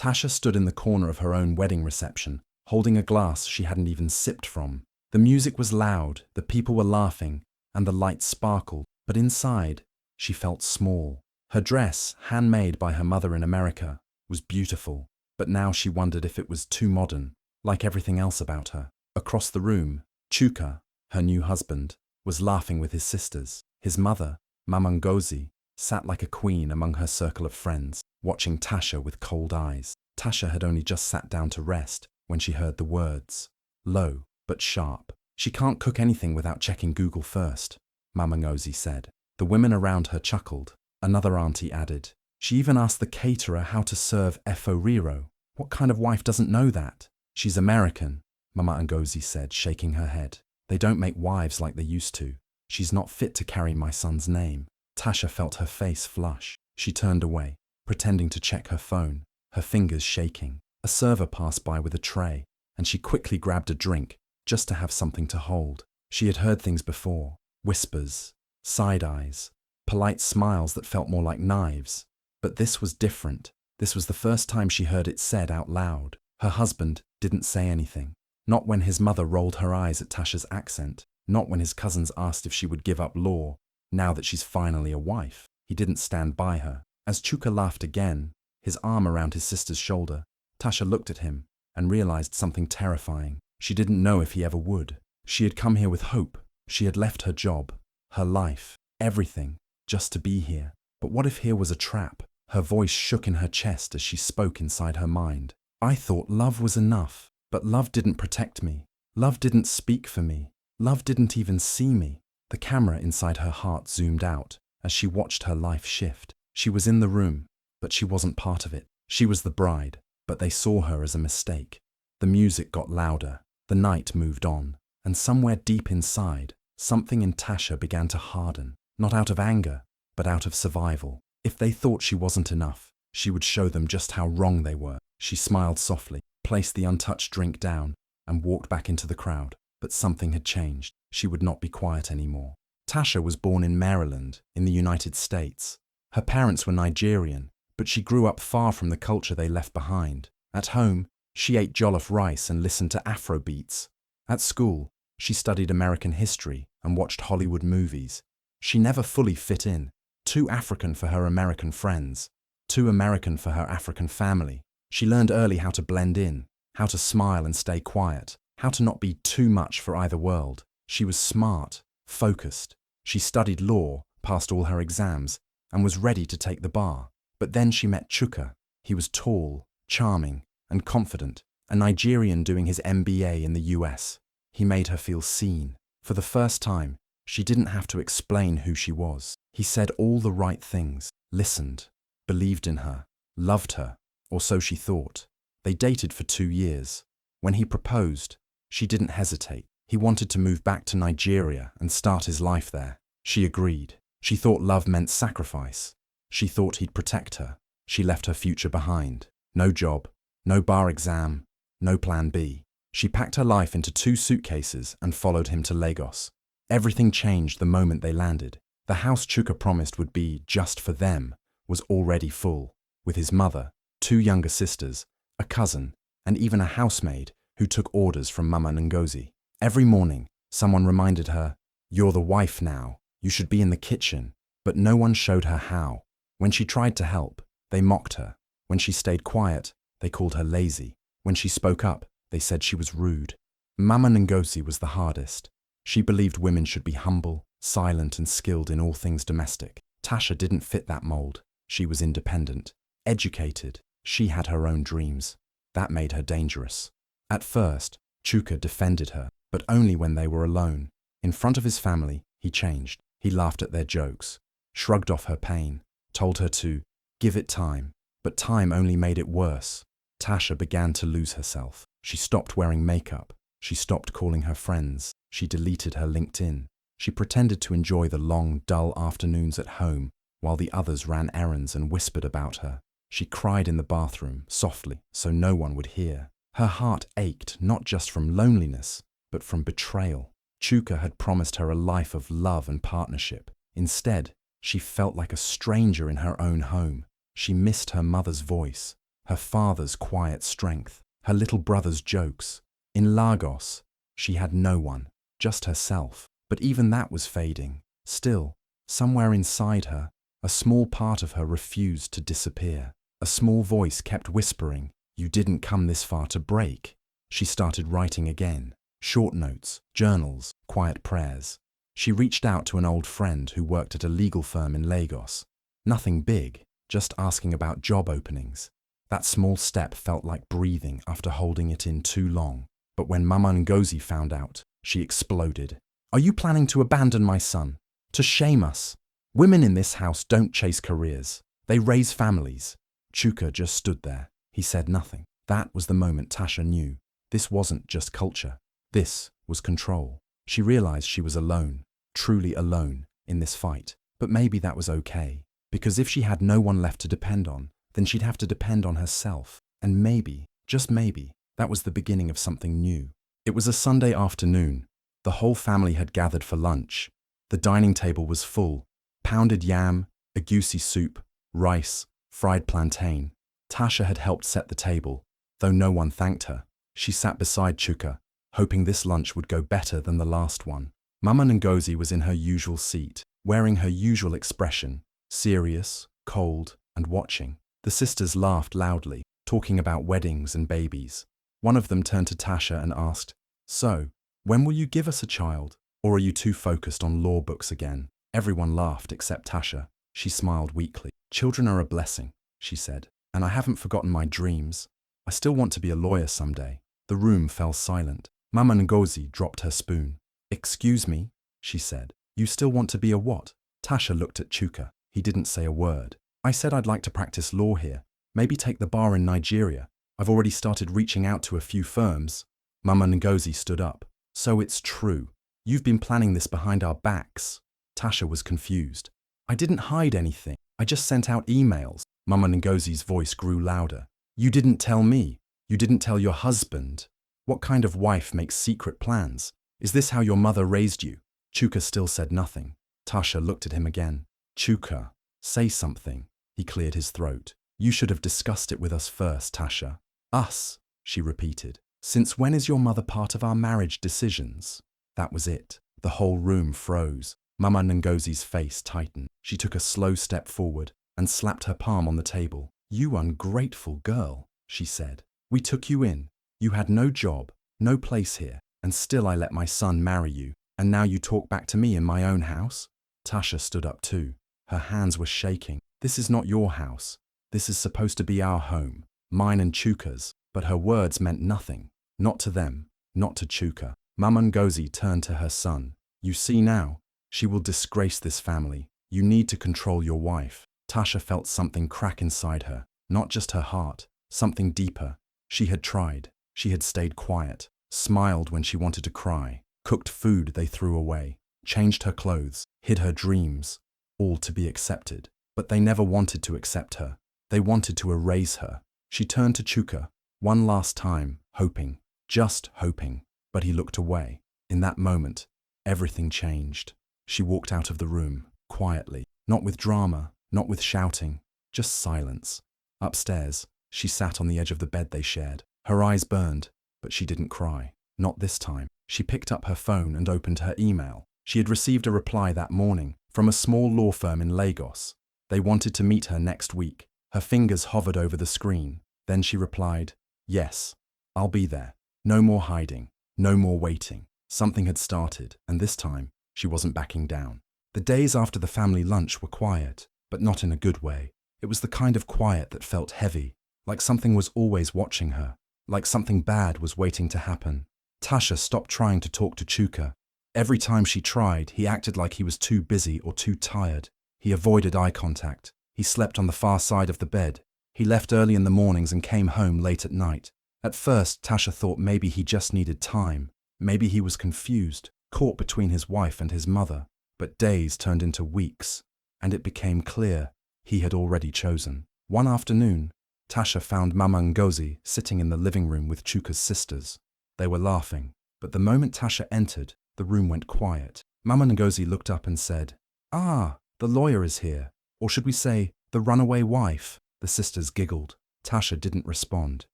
Tasha stood in the corner of her own wedding reception, holding a glass she hadn't even sipped from. The music was loud, the people were laughing, and the lights sparkled, but inside, she felt small. Her dress, handmade by her mother in America, was beautiful, but now she wondered if it was too modern, like everything else about her. Across the room, Chuka, her new husband, was laughing with his sisters. His mother, Mama Ngozi, sat like a queen among her circle of friends, watching Tasha with cold eyes. Tasha had only just sat down to rest when she heard the words, low but sharp. "She can't cook anything without checking Google first," Mama Ngozi said. The women around her chuckled. Another auntie added, "She even asked the caterer how to serve efo. What kind of wife doesn't know that?" "She's American," Mama Ngozi said, shaking her head. "They don't make wives like they used to. She's not fit to carry my son's name." Tasha felt her face flush. She turned away, pretending to check her phone, her fingers shaking. A server passed by with a tray, and she quickly grabbed a drink, just to have something to hold. She had heard things before, whispers, side eyes, polite smiles that felt more like knives. But this was different. This was the first time she heard it said out loud. Her husband didn't say anything. Not when his mother rolled her eyes at Tasha's accent. Not when his cousins asked if she would give up law, now that she's finally a wife. He didn't stand by her. As Chuka laughed again, his arm around his sister's shoulder, Tasha looked at him and realized something terrifying. She didn't know if he ever would. She had come here with hope. She had left her job, her life, everything, just to be here. But what if here was a trap? Her voice shook in her chest as she spoke inside her mind. "I thought love was enough, but love didn't protect me. Love didn't speak for me. Love didn't even see me." The camera inside her heart zoomed out as she watched her life shift. She was in the room, but she wasn't part of it. She was the bride, but they saw her as a mistake. The music got louder, the night moved on, and somewhere deep inside, something in Tasha began to harden, not out of anger, but out of survival. If they thought she wasn't enough, she would show them just how wrong they were. She smiled softly, placed the untouched drink down, and walked back into the crowd. But something had changed. She would not be quiet anymore. Tasha was born in Maryland, in the United States. Her parents were Nigerian, but she grew up far from the culture they left behind. At home, she ate jollof rice and listened to Afro beats. At school, she studied American history and watched Hollywood movies. She never fully fit in. Too African for her American friends, too American for her African family. She learned early how to blend in, how to smile and stay quiet, how to not be too much for either world. She was smart, focused. She studied law, passed all her exams, and was ready to take the bar. But then she met Chuka. He was tall, charming, and confident, a Nigerian doing his MBA in the US. He made her feel seen. For the first time, she didn't have to explain who she was. He said all the right things, listened, believed in her, loved her, or so she thought. They dated for 2 years. When he proposed, she didn't hesitate. He wanted to move back to Nigeria and start his life there. She agreed. She thought love meant sacrifice. She thought he'd protect her. She left her future behind. No job, no bar exam, no plan B. She packed her life into 2 suitcases and followed him to Lagos. Everything changed the moment they landed. The house Chuka promised would be just for them was already full, with his mother, 2 younger sisters, a cousin, and even a housemaid who took orders from Mama Ngozi. Every morning, someone reminded her, "You're the wife now, you should be in the kitchen," but no one showed her how. When she tried to help, they mocked her. When she stayed quiet, they called her lazy. When she spoke up, they said she was rude. Mama Ngozi was the hardest. She believed women should be humble, silent, and skilled in all things domestic. Tasha didn't fit that mold. She was independent, educated. She had her own dreams. That made her dangerous. At first, Chuka defended her, but only when they were alone. In front of his family, he changed. He laughed at their jokes, shrugged off her pain, told her to give it time, but time only made it worse. Tasha began to lose herself. She stopped wearing makeup. She stopped calling her friends. She deleted her LinkedIn. She pretended to enjoy the long, dull afternoons at home while the others ran errands and whispered about her. She cried in the bathroom, softly, so no one would hear. Her heart ached not just from loneliness, but from betrayal. Chuka had promised her a life of love and partnership. Instead, she felt like a stranger in her own home. She missed her mother's voice, her father's quiet strength, her little brother's jokes. In Lagos, she had no one, just herself. But even that was fading. Still, somewhere inside her, a small part of her refused to disappear. A small voice kept whispering, "You didn't come this far to break." She started writing again. Short notes, journals, quiet prayers. She reached out to an old friend who worked at a legal firm in Lagos. Nothing big, just asking about job openings. That small step felt like breathing after holding it in too long. But when Mama Ngozi found out, she exploded. "Are you planning to abandon my son? To shame us? Women in this house don't chase careers. They raise families." Chuka just stood there. He said nothing. That was the moment Tasha knew. This wasn't just culture. This was control. She realized she was alone, truly alone, in this fight. But maybe that was okay. Because if she had no one left to depend on, then she'd have to depend on herself. And maybe, just maybe, that was the beginning of something new. It was a Sunday afternoon. The whole family had gathered for lunch. The dining table was full. Pounded yam, egusi soup, rice, fried plantain. Tasha had helped set the table, though no one thanked her. She sat beside Chuka, hoping this lunch would go better than the last one. Mama Ngozi was in her usual seat, wearing her usual expression, serious, cold, and watching. The sisters laughed loudly, talking about weddings and babies. One of them turned to Tasha and asked, "So, when will you give us a child? Or are you too focused on law books again?" Everyone laughed except Tasha. She smiled weakly. "Children are a blessing," she said, "and I haven't forgotten my dreams. I still want to be a lawyer someday." The room fell silent. Mama Ngozi dropped her spoon. "Excuse me," she said. "You still want to be a what?" Tasha looked at Chuka. He didn't say a word. "I said I'd like to practice law here. Maybe take the bar in Nigeria. I've already started reaching out to a few firms." Mama Ngozi stood up. "So it's true. You've been planning this behind our backs." Tasha was confused. "I didn't hide anything. I just sent out emails." Mama Ngozi's voice grew louder. "You didn't tell me. You didn't tell your husband. What kind of wife makes secret plans? Is this how your mother raised you?" Chuka still said nothing. Tasha looked at him again. "Chuka, say something." He cleared his throat. "You should have discussed it with us first, Tasha." "Us," she repeated. "Since when is your mother part of our marriage decisions?" That was it. The whole room froze. Mama Ngozi's face tightened. She took a slow step forward and slapped her palm on the table. "You ungrateful girl," she said. "We took you in. You had no job, no place here, and still I let my son marry you, and now you talk back to me in my own house?" Tasha stood up too. Her hands were shaking. "This is not your house. This is supposed to be our home, mine and Chuka's." But her words meant nothing. Not to them, not to Chuka. Mama Ngozi turned to her son. "You see now, she will disgrace this family. You need to control your wife." Tasha felt something crack inside her, not just her heart, something deeper. She had tried. She had stayed quiet, smiled when she wanted to cry, cooked food they threw away, changed her clothes, hid her dreams, all to be accepted. But they never wanted to accept her. They wanted to erase her. She turned to Chuka one last time, hoping, just hoping. But he looked away. In that moment, everything changed. She walked out of the room, quietly, not with drama, not with shouting, just silence. Upstairs, she sat on the edge of the bed they shared. Her eyes burned, but she didn't cry. Not this time. She picked up her phone and opened her email. She had received a reply that morning from a small law firm in Lagos. They wanted to meet her next week. Her fingers hovered over the screen. Then she replied, "Yes, I'll be there. No more hiding. No more waiting." Something had started, and this time, she wasn't backing down. The days after the family lunch were quiet, but not in a good way. It was the kind of quiet that felt heavy, like something was always watching her, like something bad was waiting to happen. Tasha stopped trying to talk to Chuka. Every time she tried, he acted like he was too busy or too tired. He avoided eye contact. He slept on the far side of the bed. He left early in the mornings and came home late at night. At first, Tasha thought maybe he just needed time. Maybe he was confused, caught between his wife and his mother. But days turned into weeks, and it became clear he had already chosen. One afternoon, Tasha found Mama Ngozi sitting in the living room with Chuka's sisters. They were laughing, but the moment Tasha entered, the room went quiet. Mama Ngozi looked up and said, "Ah, the lawyer is here. Or should we say, the runaway wife?" The sisters giggled. Tasha didn't respond.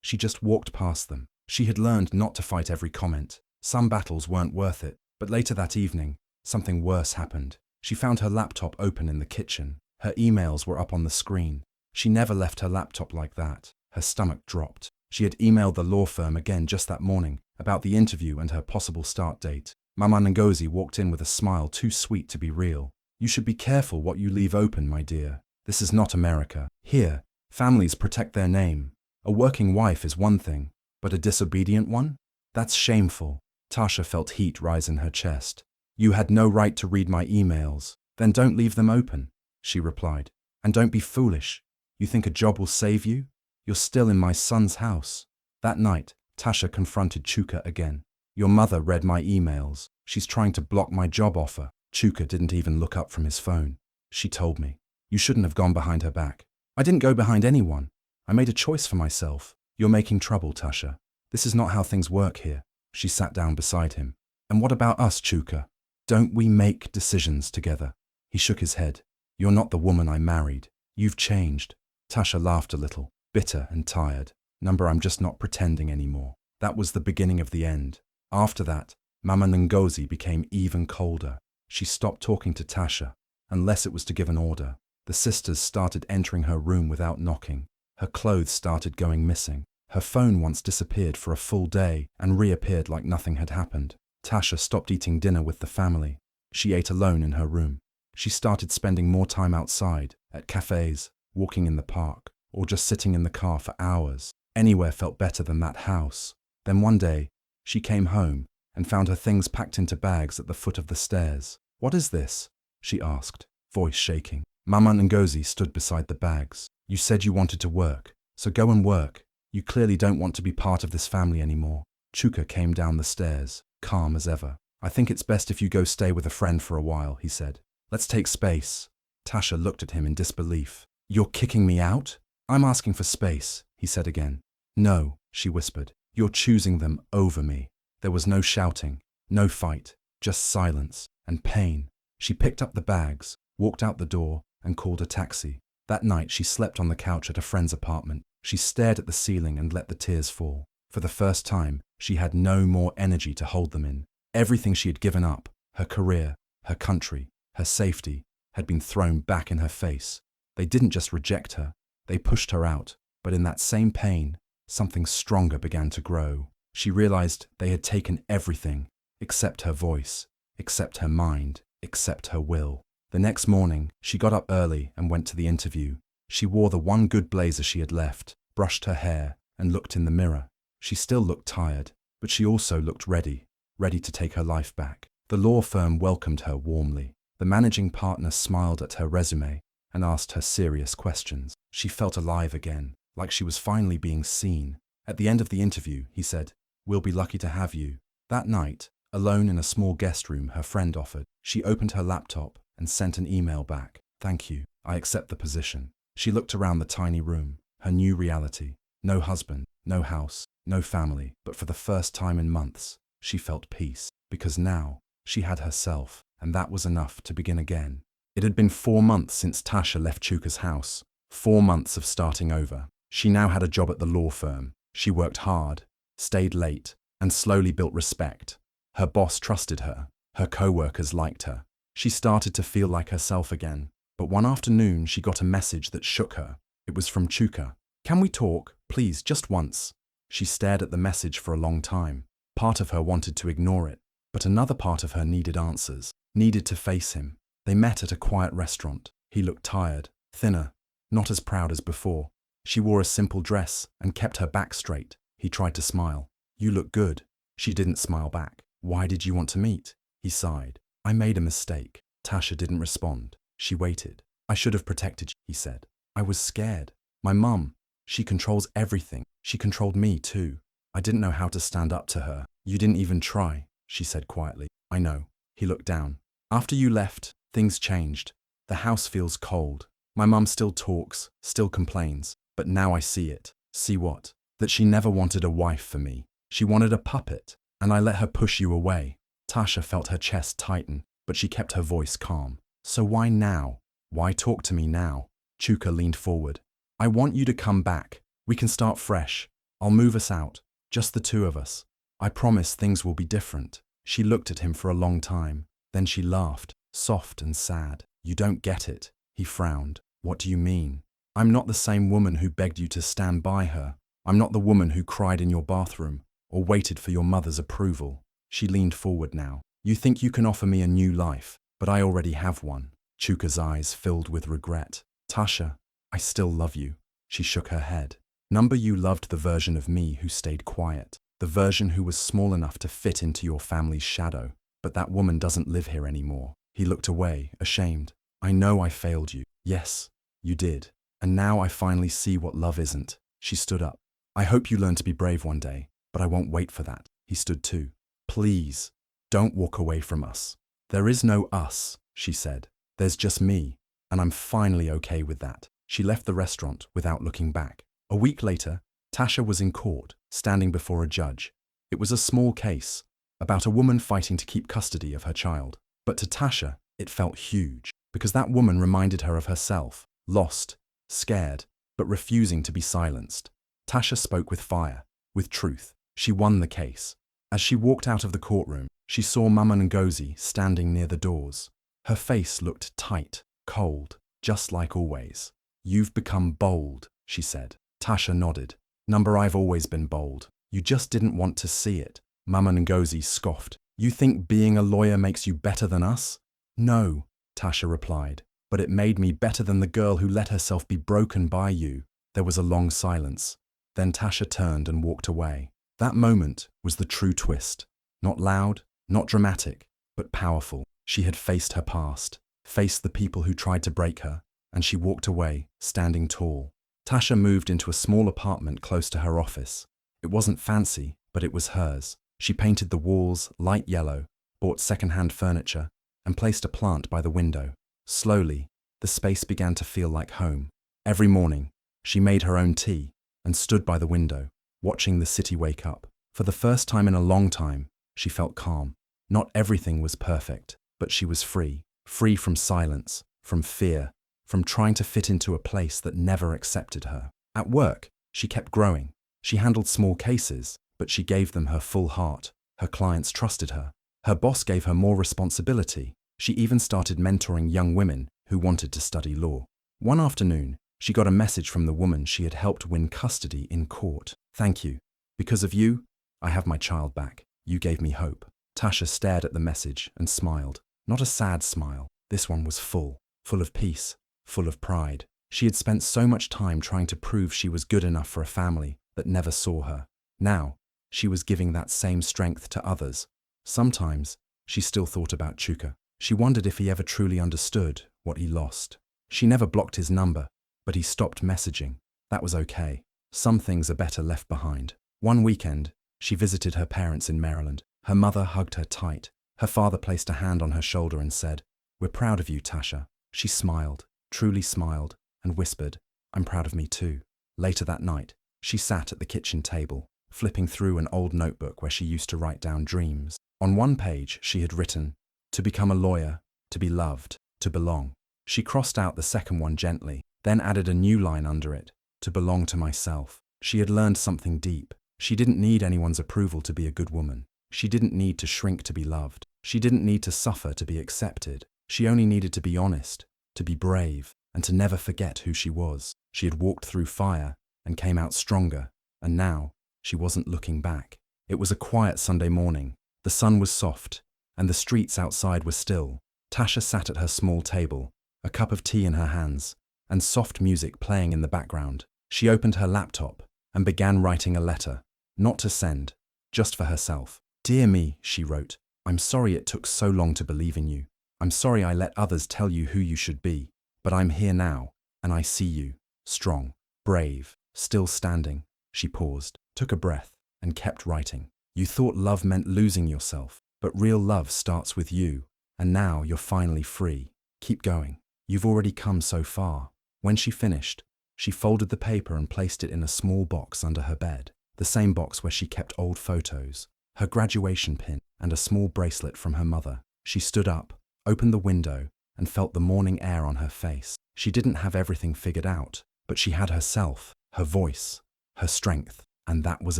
She just walked past them. She had learned not to fight every comment. Some battles weren't worth it. But later that evening, something worse happened. She found her laptop open in the kitchen. Her emails were up on the screen. She never left her laptop like that. Her stomach dropped. She had emailed the law firm again just that morning about the interview and her possible start date. Mama Ngozi walked in with a smile too sweet to be real. "You should be careful what you leave open, my dear. This is not America. Here, families protect their name. A working wife is one thing, but a disobedient one? That's shameful." Tasha felt heat rise in her chest. "You had no right to read my emails. Then don't leave them open," she replied. "And don't be foolish. You think a job will save you? You're still in my son's house." That night, Tasha confronted Chuka again. "Your mother read my emails. She's trying to block my job offer." Chuka didn't even look up from his phone. "She told me. You shouldn't have gone behind her back." "I didn't go behind anyone. I made a choice for myself." "You're making trouble, Tasha. This is not how things work here." She sat down beside him. "And what about us, Chuka? Don't we make decisions together?" He shook his head. "You're not the woman I married. You've changed." Tasha laughed a little, bitter and tired. I'm just not pretending anymore." That was the beginning of the end. After that, Mama Ngozi became even colder. She stopped talking to Tasha, unless it was to give an order. The sisters started entering her room without knocking. Her clothes started going missing. Her phone once disappeared for a full day and reappeared like nothing had happened. Tasha stopped eating dinner with the family. She ate alone in her room. She started spending more time outside, at cafes, walking in the park, or just sitting in the car for hours. Anywhere felt better than that house. Then one day, she came home and found her things packed into bags at the foot of the stairs. "What is this?" she asked, voice shaking. Mama Ngozi stood beside the bags. "You said you wanted to work, so go and work. You clearly don't want to be part of this family anymore." Chuka came down the stairs, calm as ever. "I think it's best if you go stay with a friend for a while," he said. "Let's take space." Tasha looked at him in disbelief. "You're kicking me out?" "I'm asking for space," he said again. "No," she whispered. "You're choosing them over me." There was no shouting, no fight, just silence and pain. She picked up the bags, walked out the door, and called a taxi. That night she slept on the couch at a friend's apartment. She stared at the ceiling and let the tears fall. For the first time, she had no more energy to hold them in. Everything she had given up, her career, her country, her safety, had been thrown back in her face. They didn't just reject her, they pushed her out. But in that same pain, something stronger began to grow. She realized they had taken everything, except her voice, except her mind, except her will. The next morning, she got up early and went to the interview. She wore the one good blazer she had left, brushed her hair, and looked in the mirror. She still looked tired, but she also looked ready to take her life back. The law firm welcomed her warmly. The managing partner smiled at her resume and asked her serious questions. She felt alive again, like she was finally being seen. At the end of the interview, he said, "We'll be lucky to have you." That night, alone in a small guest room her friend offered, she opened her laptop and sent an email back. "Thank you, I accept the position." She looked around the tiny room, her new reality. No husband, no house, no family, but for the first time in months, she felt peace, because now she had herself, and that was enough to begin again. It had been 4 months since Tasha left Chuka's house, 4 months of starting over. She now had a job at the law firm. She worked hard, stayed late, and slowly built respect. Her boss trusted her. Her co-workers liked her. She started to feel like herself again. But one afternoon, she got a message that shook her. It was from Chuka. "Can we talk, please, just once?" She stared at the message for a long time. Part of her wanted to ignore it, but another part of her needed answers, needed to face him. They met at a quiet restaurant. He looked tired, thinner, not as proud as before. She wore a simple dress and kept her back straight. He tried to smile. "You look good." She didn't smile back. "Why did you want to meet?" He sighed. "I made a mistake." Tasha didn't respond. She waited. "I should have protected you," he said. "I was scared. My mum, she controls everything. She controlled me too. I didn't know how to stand up to her." "You didn't even try," she said quietly. "I know." He looked down. "After you left, things changed. The house feels cold. My mum still talks, still complains, but now I see it." "See what?" "That she never wanted a wife for me. She wanted a puppet, and I let her push you away." Tasha felt her chest tighten, but she kept her voice calm. "So why now? Why talk to me now?" Chuka leaned forward. "I want you to come back. We can start fresh. I'll move us out, just the two of us. I promise things will be different." She looked at him for a long time. Then she laughed, soft and sad. "You don't get it." He frowned. "What do you mean?" "I'm not the same woman who begged you to stand by her. I'm not the woman who cried in your bathroom or waited for your mother's approval." She leaned forward now. "You think you can offer me a new life, but I already have one." Chuka's eyes filled with regret. "Tasha, I still love you." She shook her head. "Number you loved the version of me who stayed quiet, the version who was small enough to fit into your family's shadow. But that woman doesn't live here anymore." He looked away, ashamed. "I know I failed you." "Yes, you did. And now I finally see what love isn't." She stood up. "I hope you learn to be brave one day, but I won't wait for that." He stood too. "Please, don't walk away from us." "There is no us," she said. "There's just me, and I'm finally okay with that." She left the restaurant without looking back. A week later, Tasha was in court, standing before a judge. It was a small case, about a woman fighting to keep custody of her child. But to Tasha, it felt huge, because that woman reminded her of herself, lost, scared, but refusing to be silenced. Tasha spoke with fire, with truth. She won the case. As she walked out of the courtroom, she saw Mama Ngozi standing near the doors. Her face looked tight, cold, just like always. "You've become bold," she said. Tasha nodded. "Number, I've always been bold. You just didn't want to see it." Mama Ngozi scoffed. "You think being a lawyer makes you better than us?" "No," Tasha replied, "but it made me better than the girl who let herself be broken by you." There was a long silence. Then Tasha turned and walked away. That moment was the true twist. Not loud, not dramatic, but powerful. She had faced her past, faced the people who tried to break her, and she walked away, standing tall. Tasha moved into a small apartment close to her office. It wasn't fancy, but it was hers. She painted the walls light yellow, bought second-hand furniture, and placed a plant by the window. Slowly, the space began to feel like home. Every morning, she made her own tea and stood by the window, watching the city wake up. For the first time in a long time, she felt calm. Not everything was perfect, but she was free. Free from silence, from fear, from trying to fit into a place that never accepted her. At work, she kept growing. She handled small cases, but she gave them her full heart. Her clients trusted her. Her boss gave her more responsibility. She even started mentoring young women who wanted to study law. One afternoon, she got a message from the woman she had helped win custody in court. "Thank you. Because of you, I have my child back. You gave me hope." Tasha stared at the message and smiled. Not a sad smile. This one was full of peace, full of pride. She had spent so much time trying to prove she was good enough for a family that never saw her. Now, she was giving that same strength to others. Sometimes, she still thought about Chuka. She wondered if he ever truly understood what he lost. She never blocked his number, but he stopped messaging. That was okay. Some things are better left behind. One weekend, she visited her parents in Maryland. Her mother hugged her tight. Her father placed a hand on her shoulder and said, "We're proud of you, Tasha." She smiled, truly smiled, and whispered, "I'm proud of me too." Later that night, she sat at the kitchen table, flipping through an old notebook where she used to write down dreams. On one page, she had written, "To become a lawyer, to be loved, to belong." She crossed out the second one gently, then added a new line under it, "To belong to myself." She had learned something deep. She didn't need anyone's approval to be a good woman. She didn't need to shrink to be loved. She didn't need to suffer to be accepted. She only needed to be honest, to be brave, and to never forget who she was. She had walked through fire and came out stronger, and now she wasn't looking back. It was a quiet Sunday morning. The sun was soft, and the streets outside were still. Tasha sat at her small table, a cup of tea in her hands, and soft music playing in the background. She opened her laptop and began writing a letter, not to send, just for herself. "Dear me," she wrote, "I'm sorry it took so long to believe in you. I'm sorry I let others tell you who you should be, but I'm here now, and I see you, strong, brave, still standing." She paused, took a breath, and kept writing. "You thought love meant losing yourself, but real love starts with you, and now you're finally free. Keep going. You've already come so far." When she finished, she folded the paper and placed it in a small box under her bed, the same box where she kept old photos, her graduation pin, and a small bracelet from her mother. She stood up, opened the window, and felt the morning air on her face. She didn't have everything figured out, but she had herself, her voice, her strength, and that was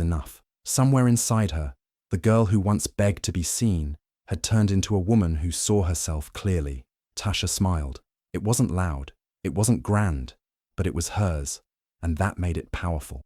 enough. Somewhere inside her, the girl who once begged to be seen had turned into a woman who saw herself clearly. Tasha smiled. It wasn't loud, it wasn't grand, but it was hers, and that made it powerful.